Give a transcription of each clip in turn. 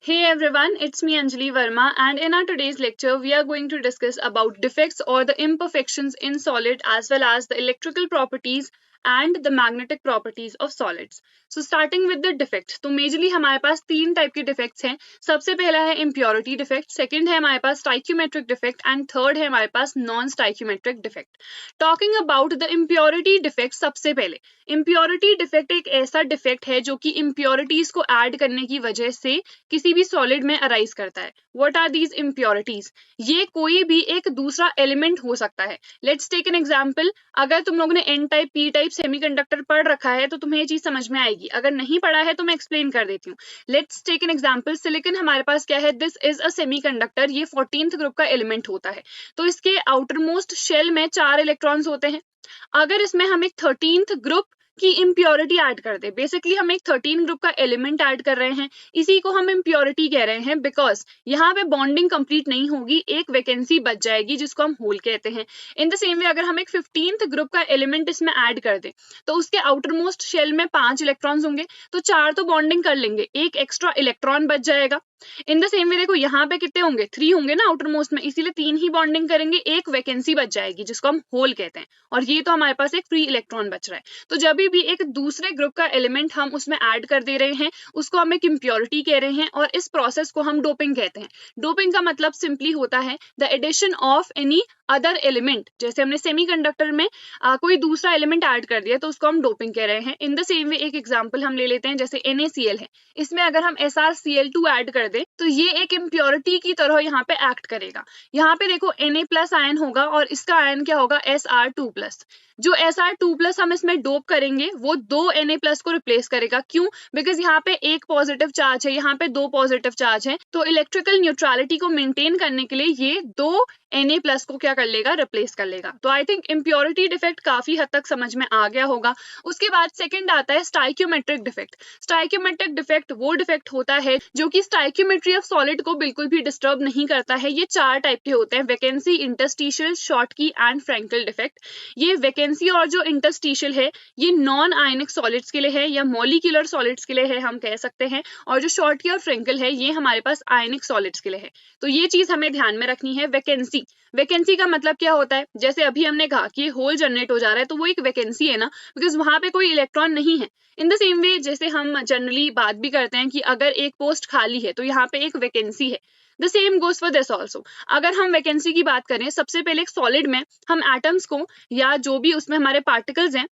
Hey everyone, it's me Anjali Verma, and in our today's lecture, we are going to discuss about defects or the imperfections in solid as well as the electrical properties and the magnetic properties of solids. So starting with the defect, तो majorly हमारे पास तीन type के defects हैं. सबसे पहला है impurity defect, second है हमारे पास स्टाइक्योमेट्रिक डिफेक्ट एंड थर्ड है हमारे पास non stoichiometric defect. Talking about the impurity defect, सबसे पहले इम्प्योरिटी डिफेक्ट एक ऐसा डिफेक्ट है जो कि इम्प्योरिटीज को ऐड करने की वजह से किसी भी सॉलिड में अराइज करता है. What are these impurities? ये कोई भी एक दूसरा एलिमेंट हो सकता है. Let's take an example. अगर तुम लोगों ने N type P type semiconductor पढ़ रखा है तो तुम्हें ये चीज समझ में आएगी. अगर नहीं पढ़ा है तो मैं एक्सप्लेन कर देती हूँ. Let's take an example. Silicon हमारे पास क्या है? This is a semiconductor. ये 14th ग्रुप का एलिमेंट होता है. तो इसके आउटर मोस्ट शेल में 4 इलेक्ट्रॉन्स होते हैं. अगर इसमें हम एक 13th ग्रुप की इम्प्योरिटी ऐड कर दे, बेसिकली हम एक 13 ग्रुप का एलिमेंट ऐड कर रहे हैं, इसी को हम इम्प्योरिटी कह रहे हैं बिकॉज यहाँ पे बॉन्डिंग कंप्लीट नहीं होगी, एक वैकेंसी बच जाएगी जिसको हम होल कहते हैं. इन द सेम वे अगर हम एक 15th ग्रुप का एलिमेंट इसमें ऐड कर दे तो उसके आउटर मोस्ट शेल में 5 इलेक्ट्रॉन्स होंगे, तो 4 तो बॉन्डिंग कर लेंगे, एक एक्स्ट्रा इलेक्ट्रॉन बच जाएगा. इन द सेम वे देखो यहाँ पे कितने होंगे? 3 होंगे ना आउटर मोस्ट में, इसीलिए 3 ही बॉन्डिंग करेंगे, एक वैकेंसी बच जाएगी जिसको हम होल कहते हैं, और ये तो हमारे पास एक फ्री इलेक्ट्रॉन बच रहा है. तो जब भी एक दूसरे ग्रुप का एलिमेंट हम उसमें ऐड कर दे रहे हैं, उसको हम एक इम्प्योरिटी कह रहे हैं, और इस प्रोसेस को हम डोपिंग कहते हैं. डोपिंग का मतलब सिंपली होता है the addition of any other element. जैसे हमने सेमीकंडक्टर में कोई दूसरा एलिमेंट ऐड कर दिया तो उसको हम डोपिंग कह रहे हैं. इन द सेम वे एक एग्जांपल हम ले लेते हैं, जैसे NaCl है, इसमें अगर हम SrCl2 ऐड कर दे तो ये एक इम्प्योरिटी की तरह यहाँ पे एक्ट करेगा. यहाँ पे देखो Na+ आयन होगा और इसका आयन क्या होगा? Sr2+. जो Sr2+ हम इसमें डोप करेंगे वो 2 Na+ को रिप्लेस करेगा. क्यों? बिकॉज यहाँ पे एक पॉजिटिव चार्ज है, यहाँ पे 2 पॉजिटिव चार्ज है, तो इलेक्ट्रिकल न्यूट्रलिटी को मेंटेन करने के लिए ये 2 Na+ को क्या कर लेगा? रिप्लेस कर लेगा. तो आई थिंक इम्प्योरिटी डिफेक्ट काफी हद तक समझ में आ गया होगा. उसके बाद सेकंड आता है स्टाइक्योमेट्रिक डिफेक्ट. स्टाइक्योमेट्रिक डिफेक्ट वो डिफेक्ट होता है जो कि स्टाइक्योमेट्री ऑफ सॉलिड को बिल्कुल भी डिस्टर्ब नहीं करता है. ये 4 टाइप के होते हैं: vacancy, interstitial, Schottky and Frenkel defect. ये वैकेंसी और जो इंटरस्टिशियल है ये नॉन आयनिक सॉलिड्स के लिए है या मॉलिक्यूलर सॉलिड्स के लिए है हम कह सकते हैं, और जो शॉर्टकी और फ्रैंकल है ये हमारे पास आयनिक सॉलिड्स के लिए है. तो ये चीज हमें ध्यान में रखनी है. वैकेंसी का मतलब क्या होता है? जैसे अभी हमने कहा कि होल जनरेट हो जा रहा है तो वो एक वैकेंसी है ना, बिकॉज वहां पे कोई इलेक्ट्रॉन नहीं है. इन द सेम वे जैसे हम जनरली बात भी करते हैं कि अगर एक पोस्ट खाली है तो यहाँ पे एक वैकेंसी है. The same goes for this also. अगर हम वैकेंसी की बात करें, सबसे पहले एक सॉलिड में हम एटम्स को या जो भी उसमें हमारे पार्टिकल्स हैं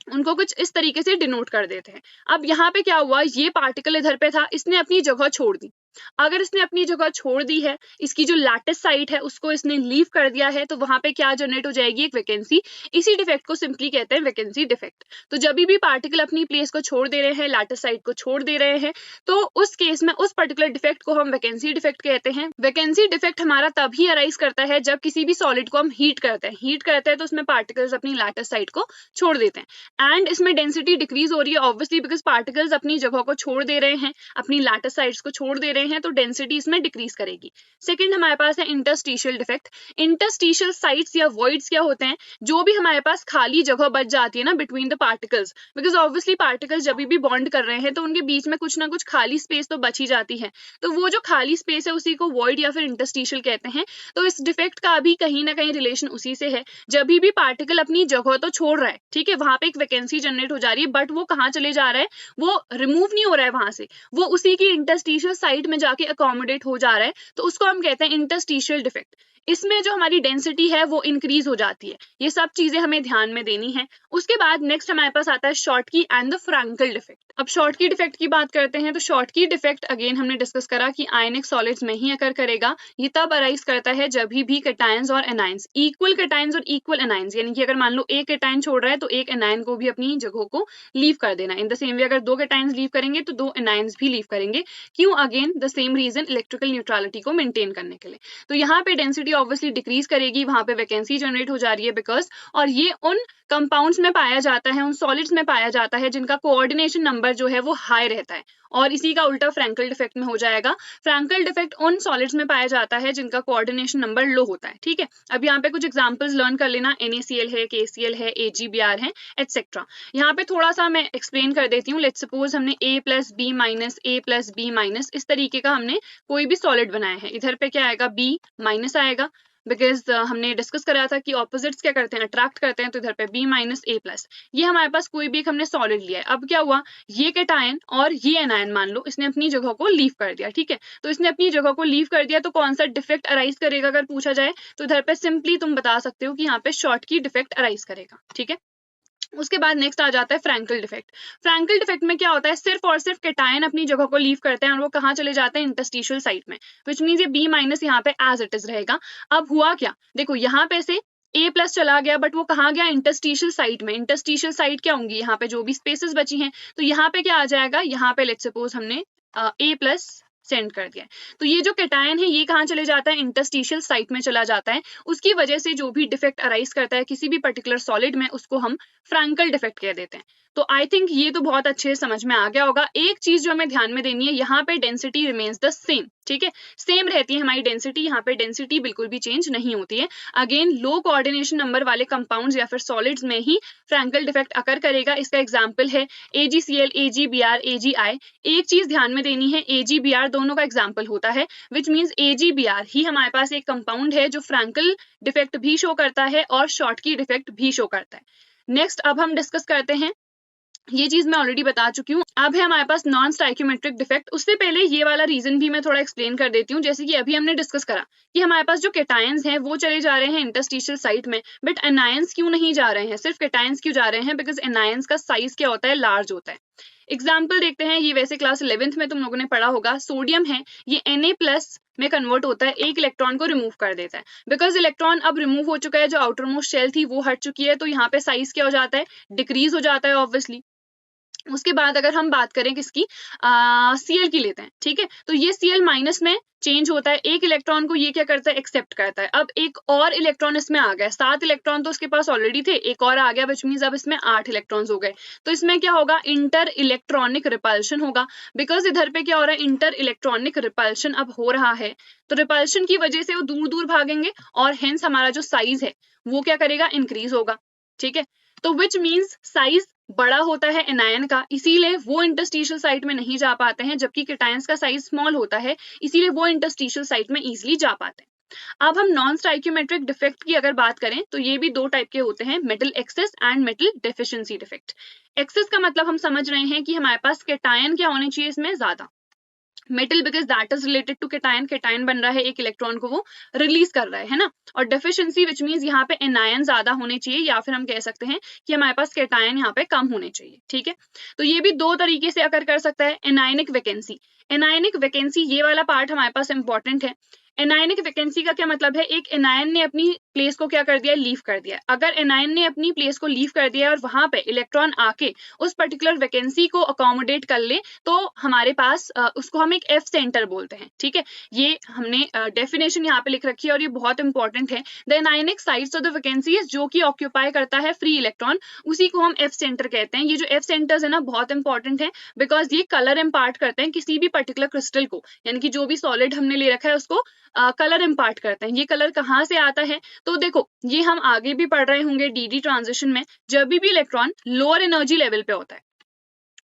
उनको कुछ इस तरीके से डिनोट कर देते हैं. अब यहाँ पे क्या हुआ? ये पार्टिकल इधर पे था, इसने अपनी जगह छोड़ दी. अगर इसने अपनी जगह छोड़ दी है, इसकी जो लैटिस साइट है उसको इसने लीव कर दिया है, तो वहां पे क्या जनरेट हो जाएगी? एक वैकेंसी. इसी डिफेक्ट को सिंपली कहते हैं वैकेंसी डिफेक्ट. तो जब भी पार्टिकल अपनी प्लेस को छोड़ दे रहे हैं, लैटिस साइट को छोड़ दे रहे हैं, तो उस केस में उस पर्टिकुलर डिफेक्ट को हम वैकेंसी डिफेक्ट कहते हैं. वैकेंसी डिफेक्ट हमारा तभी अराइज करता है जब किसी भी सॉलिड को हम हीट करते हैं तो उसमें पार्टिकल्स अपनी लैटिस साइट को छोड़ देते हैं एंड इसमें डेंसिटी डिक्रीज हो रही है, ऑब्वियसली बिकॉज पार्टिकल्स अपनी जगह को छोड़ दे रहे हैं, अपनी लैटिस साइट्स को छोड़ दे रहे हैं, तो डेंसिटी इसमें डिक्रीज करेगी. सेकंड हमारे पास है इंटरस्टिशियल डिफेक्ट. इंटरस्टिशियल साइट्स या वॉइड्स क्या होते हैं? जो भी हमारे पास खाली जगह बच जाती है ना between the particles, because obviously particles जब भी बॉन्ड कर रहे हैं तो उनके बीच में कुछ ना कुछ खाली स्पेस तो बच ही जाती है, तो वो जो खाली स्पेस है उसी को वॉइड या फिर इंटरस्टिशियल कहते हैं. तो इस डिफेक्ट का भी कहीं ना कहीं रिलेशन उसी से है. जब भी पार्टिकल अपनी जगह तो छोड़ रहा है, ठीक है, वहां पे एक वैकेंसी जनरेट हो जा रही है, बट वो कहाँ चले जा रहा है? वो रिमूव नहीं हो रहा है वहां से, वो उसी की इंटरस्टिशियल साइट में जाके अकोमोडेट हो जा रहा है, तो उसको हम कहते हैं इंटरस्टिशियल डिफेक्ट. इसमें जो हमारी डेंसिटी है वो इंक्रीज हो जाती है. ये सब चीजें हमें ध्यान में देनी है. उसके बाद नेक्स्ट हमारे पास आता है Schottky and the Frenkel defect. अब शॉर्टकी डिफेक्ट की बात करते हैं, तो शॉर्टकी डिफेक्ट अगेन हमने डिस्कस करा कि आयनिक सॉलिड्स में ही अकर करेगा. ये तब अराइज करता है जब भी कैटायंस और एनायंस, इक्वल कैटायंस और इक्वल एनायंस, यानी कि अगर मान लो एक कैटायन छोड़ रहा है तो एक एनायन को भी अपनी जगह को लीव कर देना. इन द सेम वे अगर 2 कैटायंस लीव करेंगे तो 2 एनायंस भी लीव करेंगे. क्यों? Again the same reason, electrical neutrality को मेंटेन करने के लिए. तो यहाँ पे डेंसिटी ऑब्वियसली डिक्रीज करेगी, वहां पे वैकेंसी जनरेट हो जा रही है बिकॉज, और ये उन कंपाउंड्स में पाया जाता है, उन सॉलिड्स में पाया जाता है जिनका कोऑर्डिनेशन नंबर जो है वो हाई रहता है, और इसी का उल्टा फ्रैंकल डिफेक्ट में हो जाएगा। फ्रैंकल डिफेक्ट उन सॉलिड्स में पाया जाता है जिनका कोऑर्डिनेशन नंबर लो होता है, ठीक है। अब यहाँ पे कुछ एग्जांपल्स लर्न कर लेना, NaCl है, KCl है, AgBr है, एटसेट्रा। यहाँ पे थोड़ा सा मैं एक्सप्लेन कर देती हूँ। लेट्स सपोज हमने A plus B minus, A plus B minus, इस तरीके का हमने कोई भी सॉलिड बनाया है। इधर पे क्या आएगा, B माइनस आएगा, बिकॉज हमने डिस्कस करा था कि ऑपोजिट्स क्या करते हैं, अट्रैक्ट करते हैं, तो इधर पे B माइनस A प्लस। ये हमारे पास कोई भी एक हमने सॉलिड लिया है। अब क्या हुआ, ये कैटायन और ये एनायन मान लो इसने अपनी जगह को लीव कर दिया, ठीक है। तो इसने अपनी जगह को लीव कर दिया, तो कौन सा डिफेक्ट अराइज करेगा अगर पूछा जाए, तो इधर पे सिंपली तुम बता सकते हो कि यहाँ पे शॉर्ट की डिफेक्ट अराइज करेगा, ठीक है। उसके बाद नेक्स्ट आ जाता है फ्रैंकल डिफेक्ट। फ्रैंकल डिफेक्ट में क्या होता है, सिर्फ और सिर्फ कैटायन अपनी जगह को लीव करते हैं और वो कहाँ चले जाते हैं, इंटरस्टिशियल साइट में, विच मींस ये B माइनस यहाँ पे एज इट इज रहेगा। अब हुआ क्या, देखो यहाँ पे से A प्लस चला गया, बट वो कहाँ गया, इंटरस्टिशियल साइट में। इंटरस्टिशियल साइट क्या होंगी, यहाँ पे जो भी स्पेसेस बची हैं, तो यहाँ पे क्या आ जाएगा, यहाँ पे लेट्स सपोज हमने A प्लस सेंड कर दिया है, तो ये जो कैटायन है ये कहाँ चले जाता है, इंटरस्टिशियल साइट में चला जाता है। उसकी वजह से जो भी डिफेक्ट अराइज करता है किसी भी पर्टिकुलर सॉलिड में, उसको हम फ्रैंकल डिफेक्ट कह देते हैं। तो आई थिंक ये तो बहुत अच्छे से समझ में आ गया होगा। एक चीज जो हमें ध्यान में देनी है, यहाँ पे डेंसिटी रिमेन्स द सेम, ठीक है, सेम रहती है हमारी डेंसिटी, यहाँ पे डेंसिटी बिल्कुल भी चेंज नहीं होती है। अगेन लो कोऑर्डिनेशन नंबर वाले कंपाउंड्स या फिर सॉलिड्स में ही फ्रैंकल डिफेक्ट अकर करेगा। इसका एग्जाम्पल है AgCl, AgBr, AgI। एक चीज ध्यान में देनी है, AgBr दोनों का एग्जाम्पल होता है, विच मीन्स AgBr ही हमारे पास एक कंपाउंड है जो फ्रैंकल डिफेक्ट भी शो करता है और शॉर्ट की डिफेक्ट भी शो करता है। नेक्स्ट अब हम डिस्कस करते हैं, ये चीज मैं ऑलरेडी बता चुकी हूँ। अब है हमारे पास नॉन स्टाइक्योमेट्रिक डिफेक्ट। उससे पहले ये वाला रीजन भी मैं थोड़ा एक्सप्लेन कर देती हूँ। जैसे कि अभी हमने डिस्कस करा कि हमारे पास जो कैटायंस हैं वो चले जा रहे हैं इंटरस्टिशियल साइट में, बट एनायंस क्यों नहीं जा रहे हैं, सिर्फ कैटायंस क्यों जा रहे हैं, बिकॉज एनायंस का साइज क्या होता है, लार्ज होता है। एग्जाम्पल देखते हैं, ये वैसे क्लास 11th में तुम लोगों ने पढ़ा होगा। सोडियम है, ये Na प्लस में कन्वर्ट होता है, एक इलेक्ट्रॉन को रिमूव कर देता है। बिकॉज इलेक्ट्रॉन अब रिमूव हो चुका है, जो आउटर मोस्ट शेल थी वो हट चुकी है, तो यहाँ पे साइज क्या हो जाता है, डिक्रीज हो जाता है ऑब्वियसली। उसके बाद अगर हम बात करें किसकी, Cl की लेते हैं, ठीक है, तो ये Cl माइनस में चेंज होता है, एक इलेक्ट्रॉन को ये क्या करता है, एक्सेप्ट करता है। अब एक और इलेक्ट्रॉन इसमें आ गया, 7 इलेक्ट्रॉन तो उसके पास ऑलरेडी थे, एक और आ गया, विच मींस अब इसमें 8 इलेक्ट्रॉन्स हो गए। तो इसमें क्या होगा, इंटर इलेक्ट्रॉनिक रिपल्शन होगा, बिकॉज इधर पे क्या हो रहा है, इंटर इलेक्ट्रॉनिक रिपल्शन अब हो रहा है, तो रिपल्शन की वजह से वो दूर दूर भागेंगे और हेंस हमारा जो साइज है वो क्या करेगा, इंक्रीज होगा, ठीक है। तो विच मींस साइज बड़ा होता है एनायन का, इसीलिए वो इंटरस्टिशियल साइट में नहीं जा पाते हैं, जबकि कैटायंस का साइज स्मॉल होता है, इसीलिए वो इंटरस्टिशियल साइट में इजीली जा पाते हैं। अब हम नॉन स्टाइक्योमेट्रिक डिफेक्ट की अगर बात करें तो ये भी 2 टाइप के होते हैं, metal excess and metal deficiency defect. Excess का मतलब हम समझ रहे हैं कि हमारे पास कैटायन क्या होने चाहिए इसमें, ज्यादा, metal because that is related to cation, cation बन रहा है, एक इलेक्ट्रॉन को वो रिलीज कर रहा है ना। और डेफिशिएंसी विच मींस यहाँ पे एनायन ज्यादा होने चाहिए, या फिर हम कह सकते हैं कि हमारे पास कैटायन यहाँ पे कम होने चाहिए, ठीक है। तो ये भी 2 तरीके से अकर कर सकता है। एनायनिक वैकेंसी, एनायनिक वैकेंसी ये वाला पार्ट हमारे पास इंपॉर्टेंट है। एनायनिक वैकेंसी का क्या मतलब है, एक एनायन ने अपनी प्लेस को क्या कर दिया, लीव कर दिया। अगर एनायन ने अपनी प्लेस को लीव कर दिया और वहां पे इलेक्ट्रॉन आके उस पर्टिकुलर वैकेंसी को अकोमोडेट कर ले, तो हमारे पास उसको हम एक F सेंटर बोलते हैं, ठीक है। ये हमने डेफिनेशन यहाँ पे लिख रखी है और ये बहुत इंपॉर्टेंट है। The anionic sites of the vacancies जो कि ऑक्यूपाई करता है फ्री इलेक्ट्रॉन, उसी को हम F सेंटर कहते हैं। ये जो F सेंटर्स है ना बहुत इंपॉर्टेंट है, बिकॉज ये कलर इम्पार्ट करते हैं किसी भी पर्टिकुलर क्रिस्टल को, यानी कि जो भी सॉलिड हमने ले रखा है उसको कलर इम्पार्ट करते हैं। ये कलर कहाँ से आता है, तो देखो ये हम आगे भी पढ़ रहे होंगे DD ट्रांजिशन में, जब भी इलेक्ट्रॉन लोअर एनर्जी लेवल पे होता है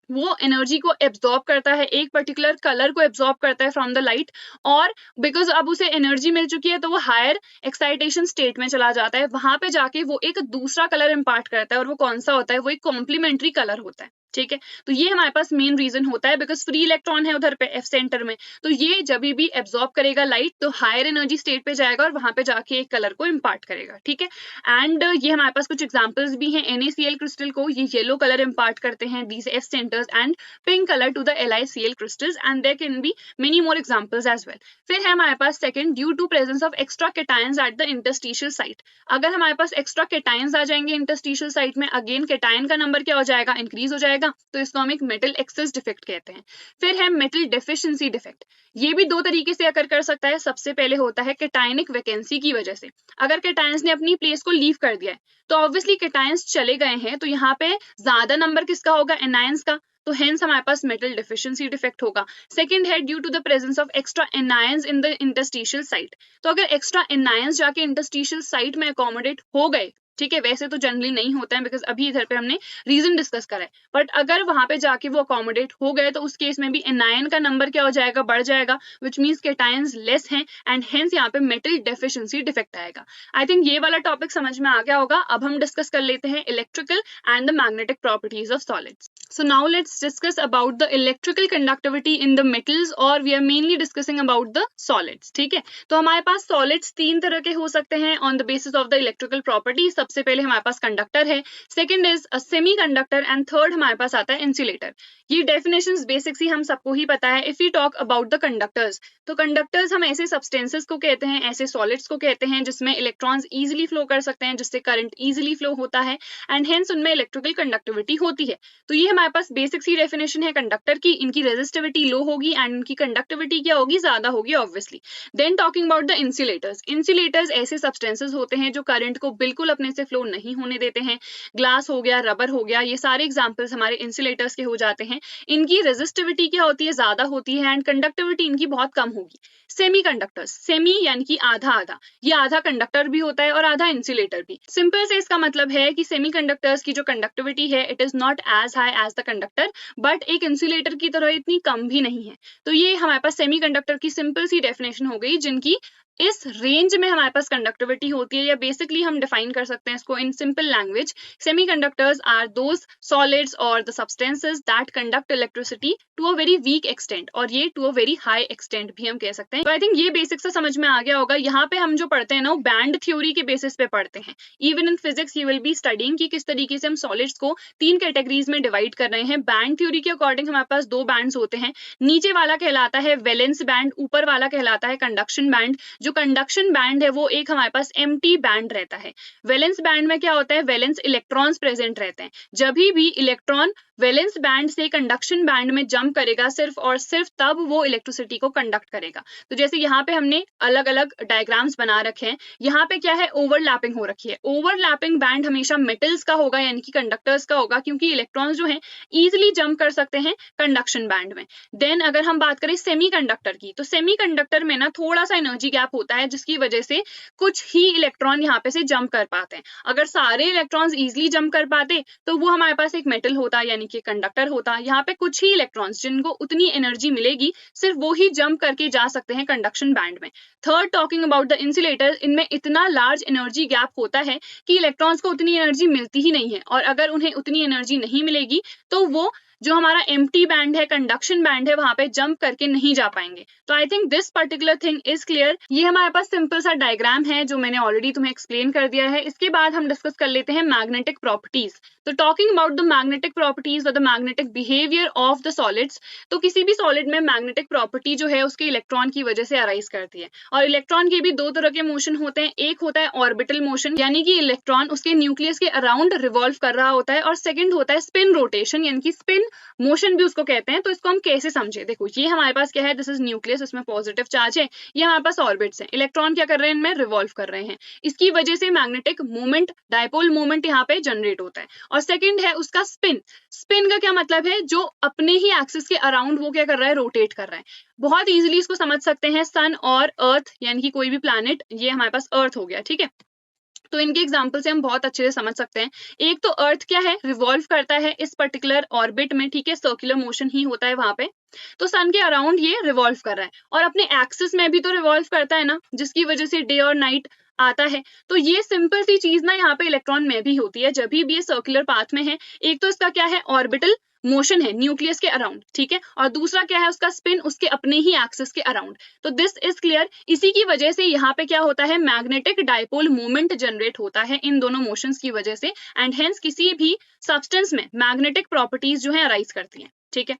वो एनर्जी को एब्जॉर्ब करता है, एक पर्टिकुलर कलर को एब्जॉर्ब करता है फ्रॉम द लाइट, और बिकॉज अब उसे एनर्जी मिल चुकी है तो वो हायर एक्साइटेशन स्टेट में चला जाता है, वहां पे जाके वो एक दूसरा कलर इम्पार्ट करता है, और वो कौन सा होता है, वो एक कॉम्प्लीमेंट्री कलर होता है, ठीक है। तो ये हमारे पास मेन रीजन होता है, बिकॉज फ्री इलेक्ट्रॉन है उधर पे F सेंटर में, तो ये जब भी एब्जॉर्ब करेगा लाइट तो हायर एनर्जी स्टेट पे जाएगा और वहां पे जाके एक कलर को इम्पार्ट करेगा, ठीक है। एंड ये हमारे पास कुछ एग्जांपल्स भी हैं। NaCl क्रिस्टल को ये येलो कलर इम्पार्ट करते हैं, these F centres, and pink colour to the LiCl crystals, and there can be many more examples as well. फिर है हमारे पास second, due to presence of extra cations at the interstitial site. अगर हमारे पास extra cations आ जाएंगे interstitial site में, अगेन कैटायन का नंबर क्या हो जाएगा, इंक्रीज हो जाएगा, जाएगा, तो इसको हम एक मेटल एक्सेस डिफेक्ट कहते हैं। फिर है मेटल डेफिशिएंसी डिफेक्ट। ये भी दो तरीके से अकर कर सकता है। सबसे पहले होता है कैटायनिक वैकेंसी की वजह से। अगर कैटायंस ने अपनी प्लेस को लीव कर दिया है तो ऑब्वियसली कैटायंस चले गए हैं, तो यहाँ पे ज्यादा नंबर किसका होगा, एनायंस का, तो हेंस हमारे पास मेटल डेफिशिएंसी डिफेक्ट होगा। सेकंड है due to the presence of extra anions in the interstitial site. तो अगर एक्स्ट्रा एनायंस जाके इंटरस्टिशियल साइट में अकोमोडेट हो गए, ठीक है, वैसे तो जनरली नहीं होता है बिकॉज अभी इधर पे हमने रीजन डिस्कस करा है, बट अगर वहां पे जाके वो अकोमोडेट हो गए तो उस केस में भी एनायन का नंबर क्या हो जाएगा, बढ़ जाएगा, विच मीन्स कैटायंस लेस हैं एंड हेंस यहाँ पे मेटल डेफिशिएंसी डिफेक्ट आएगा। आई थिंक ये वाला टॉपिक समझ में आ गया होगा। अब हम डिस्कस कर लेते हैं electrical and the magnetic properties of solids. So now let's discuss about the electrical conductivity in the metals, और we are mainly discussing about the solids, ठीक है। तो हमारे पास solids तीन तरह के हो सकते हैं on the basis of the electrical property। सबसे पहले हमारे पास कंडक्टर है, second is a semi conductor and third हमारे पास आता है इंसुलेटर। ये डेफिनेशंस बेसिक्स ही हम सबको ही पता है। If you talk about the conductors, तो कंडक्टर्स हम ऐसे सब्सटेंसेस को कहते हैं, ऐसे सॉलिड्स को कहते हैं जिसमें इलेक्ट्रॉन्स इजीली फ्लो कर सकते हैं, जिससे करंट इजीली फ्लो होता है एंड हेंस उनमें इलेक्ट्रिकल कंडक्टिविटी होती है। तो ये हमारे पास बेसिक सी डेफिनेशन है कंडक्टर की। इनकी रेजिस्टिविटी लो होगी एंड इनकी कंडक्टिविटी क्या होगी, ज्यादा होगी obviously. Then talking about the insulators, insulators ऐसे सब्सटेंसेस होते हैं जो करंट को बिल्कुल अपने से फ्लो नहीं होने देते हैं। ग्लास हो गया, रबर हो गया, ये सारे एग्जांपल्स हमारे इंसुलेटर्स के हो जाते हैं। इनकी रेजिस्टिविटी क्या होती है, ज्यादा होती है एंड कंडक्टिविटी इनकी बहुत कम होगी। सेमी कंडक्टर्स, सेमी यानी कि आधा आधा, ये आधा कंडक्टर भी होता है और आधा इंसुलेटर भी। सिंपल से इसका मतलब है कि सेमी कंडक्टर्स की जो कंडक्टिविटी है it is not as high as the conductor, but एक इंसुलेटर की तरह इतनी कम भी नहीं है। तो ये हमारे पास सेमी कंडक्टर की सिंपल सी डेफिनेशन हो गई, जिनकी इस रेंज में हमारे पास कंडक्टिविटी होती है, या बेसिकली हम डिफाइन कर सकते हैं इसको in simple language. Semiconductors are those solids और the substances that conduct electricity to a very weak extent, और ये to a very high extent भी हम कह सकते हैं। तो आई थिंक ये बेसिक से समझ में आ गया होगा। यहाँ पे हम जो पढ़ते हैं ना, बैंड थ्योरी के बेसिस पे पढ़ते हैं। Even in physics you will be studying कि किस तरीके से हम सॉलिड्स को तीन कैटेगरीज में डिवाइड कर रहे हैं। बैंड थ्योरी के अकॉर्डिंग हमारे पास दो बैंड्स होते हैं, नीचे वाला कहलाता है वैलेंस बैंड, ऊपर वाला कहलाता है कंडक्शन बैंड। जो कंडक्शन बैंड है वो एक हमारे पास एम्प्टी बैंड रहता है। वैलेंस बैंड में क्या होता है, वैलेंस इलेक्ट्रॉन्स प्रेजेंट रहते हैं। जब भी इलेक्ट्रॉन वैलेंस बैंड से कंडक्शन बैंड में जंप करेगा सिर्फ और सिर्फ तब वो इलेक्ट्रिसिटी को कंडक्ट करेगा। तो जैसे यहाँ पे हमने अलग अलग डायग्राम्स बना रखे हैं, यहाँ पे क्या है, ओवरलैपिंग हो रखी है। ओवरलैपिंग बैंड हमेशा मेटल्स का होगा यानी कि कंडक्टर्स का होगा, क्योंकि इलेक्ट्रॉन्स जो हैं इजिली जंप कर सकते हैं कंडक्शन बैंड में। देन अगर हम बात करें सेमीकंडक्टर की, तो सेमीकंडक्टर में ना थोड़ा सा एनर्जी गैप होता है, जिसकी वजह से कुछ ही इलेक्ट्रॉन यहाँ पे से जंप कर पाते हैं। अगर सारे इलेक्ट्रॉन्स इजिली जंप कर पाते तो वो हमारे पास एक मेटल होता यानी कि कंडक्टर होता। यहाँ पे कुछ ही इलेक्ट्रॉन्स जिनको उतनी एनर्जी मिलेगी सिर्फ वो ही जंप करके जा सकते हैं कंडक्शन बैंड में। Third talking about the insulator, इनमें इतना लार्ज एनर्जी गैप होता है कि इलेक्ट्रॉन्स को उतनी एनर्जी मिलती ही नहीं है, और अगर उन्हें उतनी एनर्जी नहीं मिलेगी तो वो जो हमारा एम्प्टी बैंड है, कंडक्शन बैंड है, वहां पे जंप करके नहीं जा पाएंगे। तो I think this particular thing is clear. ये हमारे पास सिंपल सा डायग्राम है जो मैंने ऑलरेडी तुम्हें एक्सप्लेन कर दिया है। इसके बाद हम डिस्कस कर लेते हैं मैग्नेटिक प्रॉपर्टीज। तो talking about the magnetic properties और the magnetic behaviour of the solids, तो किसी भी सॉलिड में मैग्नेटिक प्रॉपर्टी जो है उसके इलेक्ट्रॉन की वजह से अराइज करती है। और इलेक्ट्रॉन के भी दो तरह के मोशन होते हैं, एक होता है ऑर्बिटल मोशन यानी कि इलेक्ट्रॉन उसके न्यूक्लियस के अराउंड रिवॉल्व कर रहा होता है, और सेकंड होता है स्पिन रोटेशन यानी कि स्पिन मोशन भी उसको कहते हैं। तो इसको हम कैसे समझे, देखो ये हमारे पास क्या है, दिस इज न्यूक्लियस, इसमें पॉजिटिव चार्ज है, ये हमारे पास ऑर्बिट्स हैं, इलेक्ट्रॉन क्या कर रहे हैं, इनमें रिवॉल्व कर रहे हैं। इसकी वजह से मैग्नेटिक मोमेंट, डायपोल मोमेंट यहाँ पे जनरेट होता है। और सेकंड है उसका स्पिन। स्पिन का क्या मतलब है, जो अपने ही एक्सिस के अराउंड वो क्या कर रहा है, रोटेट कर रहा है। बहुत इजीली इसको समझ सकते हैं, सन और अर्थ यानी कि कोई भी प्लैनेट, ये हमारे पास अर्थ हो गया, ठीक है। तो इनके एग्जाम्पल से हम बहुत अच्छे से समझ सकते हैं। एक तो अर्थ क्या है, रिवॉल्व करता है इस पर्टिकुलर ऑर्बिट में, ठीक है, सर्कुलर मोशन ही होता है वहां पे। तो सन के अराउंड ये रिवॉल्व कर रहा है, और अपने एक्सिस में भी तो रिवॉल्व करता है ना, जिसकी वजह से डे और नाइट आता है। तो ये सिंपल सी चीज ना यहाँ पे इलेक्ट्रॉन में भी होती है जब भी ये सर्कुलर पाथ में है। एक तो इसका क्या है, ऑर्बिटल मोशन है न्यूक्लियस के अराउंड, ठीक है, और दूसरा क्या है उसका स्पिन उसके अपने ही एक्सिस के अराउंड। तो दिस इज क्लियर। इसी की वजह से यहाँ पे क्या होता है, मैग्नेटिक डायपोल मोमेंट जनरेट होता है इन दोनों मोशंस की वजह से, एंड हेंस किसी भी सब्सटेंस में मैग्नेटिक प्रॉपर्टीज जो है अराइज करती हैं, ठीक है।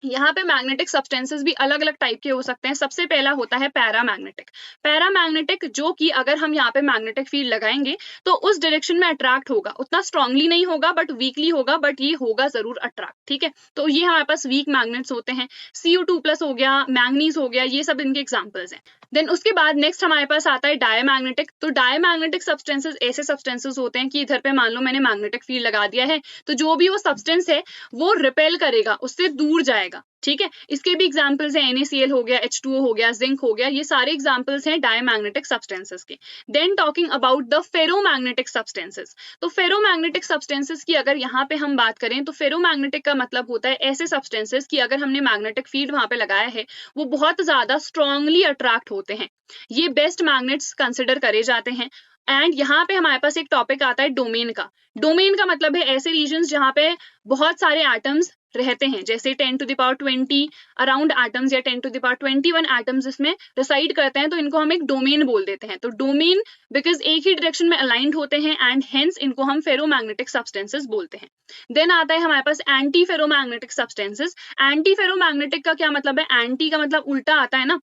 यहाँ पे मैग्नेटिक सब्सटेंसेस भी अलग अलग टाइप के हो सकते हैं। सबसे पहला होता है पैरामैग्नेटिक। पैरामैग्नेटिक जो कि अगर हम यहाँ पे मैग्नेटिक फील्ड लगाएंगे तो उस डायरेक्शन में अट्रैक्ट होगा, उतना स्ट्रांगली नहीं होगा बट वीकली होगा, बट ये होगा जरूर अट्रैक्ट, ठीक है। तो ये हमारे पास वीक मैग्नेट्स होते हैं। CO2+ हो गया, मैंगनीज हो गया, ये सब इनके एग्जाम्पल्स हैं। देन उसके बाद नेक्स्ट हमारे पास आता है डायमैग्नेटिक। तो डायमैग्नेटिक सब्सटेंसेस ऐसे सब्सटेंसेस होते हैं कि इधर पे मान लो मैंने मैग्नेटिक फील्ड लगा दिया है तो जो भी वो सब्सटेंस है वो रिपेल करेगा, उससे दूर जाएगा, ठीक है। इसके भी एग्जांपल्स हैं, NaCl हो गया, H2O हो गया, जिंक हो गया, ये सारे एग्जांपल्स हैं डायमैग्नेटिक सब्सटेंसेस के। Then talking about the ferromagnetic substances. तो फेरोमैग्नेटिक सब्सटेंसेस की अगर यहाँ पे हम बात करें तो फेरोमैग्नेटिक का मतलब होता है ऐसे सब्सटेंसेस की अगर हमने मैग्नेटिक फील्ड वहां पे लगाया है वो बहुत ज्यादा स्ट्रांगली अट्रैक्ट होते हैं, ये बेस्ट मैग्नेट्स कंसिडर करे जाते हैं। एंड यहाँ पे हमारे पास एक टॉपिक आता है डोमेन का। डोमेन का मतलब है ऐसे रीजन्स जहाँ पे बहुत सारे एटम्स रहते हैं, जैसे 10⁻20 अराउंड एटम्स या 10⁻21 एटम्स इसमें रिसाइड करते हैं, तो इनको हम एक डोमेन बोल देते हैं। तो डोमेन बिकॉज एक ही डायरेक्शन में अलाइंड होते हैं एंड हेंस इनको हम फेरोमैग्नेटिक सब्सटेंसेस बोलते हैं। देन आता है हमारे पास anti ferromagnetic substances. Anti ferromagnetic का क्या मतलब है? एंटी का मतलब उल्टा आता है ना।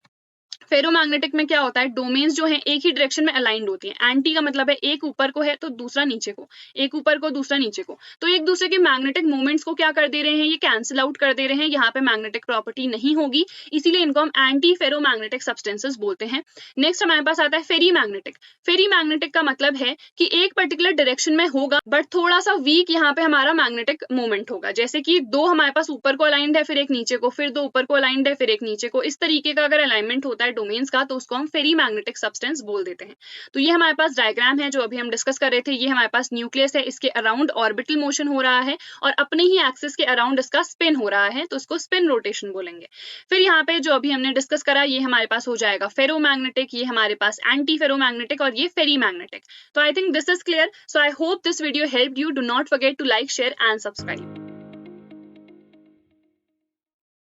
फेरोमैग्नेटिक में क्या होता है, डोमेन्स जो है एक ही डायरेक्शन में अलाइंड होती है। एंटी का मतलब है एक ऊपर को है तो दूसरा नीचे को, एक ऊपर को दूसरा नीचे को, तो एक दूसरे के मैग्नेटिक मोमेंट्स को क्या कर दे रहे हैं, ये कैंसिल आउट कर दे रहे हैं, यहाँ पे मैग्नेटिक प्रॉपर्टी नहीं होगी, इसीलिए इनको हम एंटी फेरोमैग्नेटिक सब्सटेंसेस बोलते हैं। नेक्स्ट हमारे पास आता है फेरी मैग्नेटिक। फेरी मैग्नेटिक का मतलब है कि एक पर्टिकुलर डायरेक्शन में होगा बट थोड़ा सा वीक यहाँ पे हमारा मैग्नेटिक मोमेंट होगा, जैसे कि दो हमारे पास ऊपर को अलाइंड है फिर एक नीचे को, फिर दो ऊपर को अलाइंड है फिर एक नीचे को, इस तरीके का अगर अलाइनमेंट होता है डोमेन्स का तो उसको हम फेरी मैग्नेटिक सब्सटेंस बोल देते हैं। तो ये हमारे पास डायग्राम है जो अभी हम डिस्कस कर रहे थे। ये हमारे पास न्यूक्लियस है, इसके अराउंड ऑर्बिटल मोशन हो रहा है और अपने ही एक्सिस के अराउंड इसका स्पिन हो रहा है, तो इसको स्पिन रोटेशन बोलेंगे। फिर यहाँ पे जो अभी हमने डिस्कस करा ये हमारे पास हो जाएगा फेरोमैग्नेटिक, ये हमारे पास एंटी फेरोमैग्नेटिक और ये फेरी मैग्नेटिक। तो I think this is clear. So I hope this video helped you. Do not forget to like, share and subscribe.